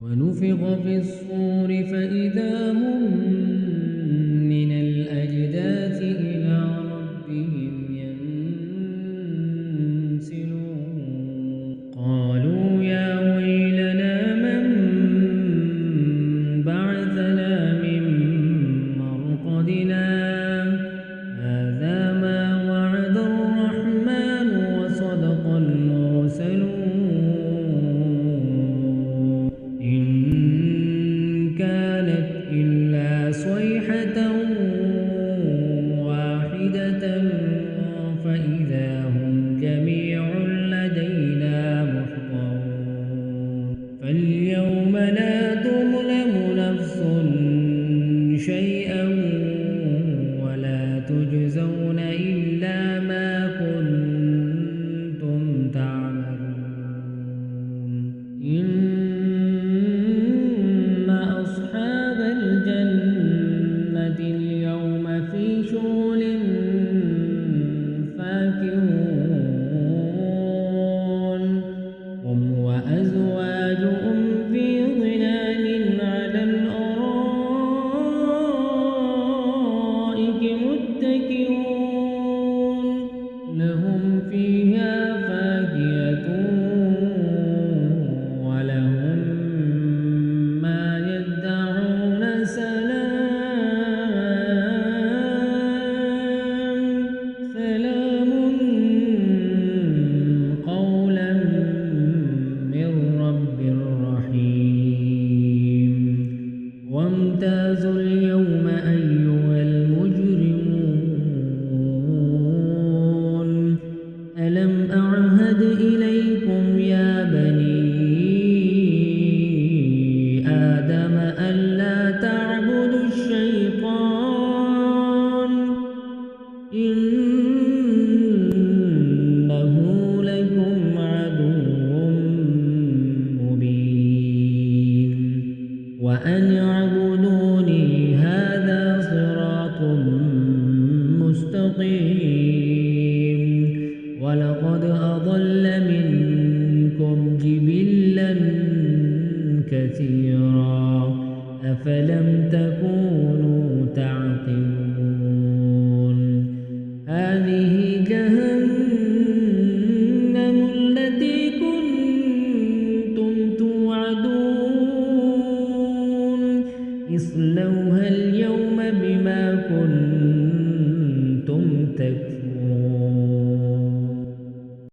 ونفخ في الصور فإذا هم من الأجداث إلى ربهم ينسلون قالوا يا ويلنا من بعثنا من مرقدنا هذا ما وعد الرحمن وصدق المرسلون إلا صيحة واحدة فإذا هم جميع لدينا محضرون فاليوم لا تظلم نفس شيئا ولا تجزون إلا ما كنتم تعملون أصحاب الجنة اليوم في شغل فاكهون هم وأزواجهم في ظلال على الأرائك متكئون لهم فيها فاكهة ولهم سلام قولا من رب رحيم وامتازوا اليوم أيها المجرمون ألم أعهد إليكم يا بني آدم ألا تعبدوا الشيطان إنه لكم عدو مبين وأن اعبدوني هذا صراط مستقيم ولقد أضل منكم جبلا كثيرا أفلم تكونوا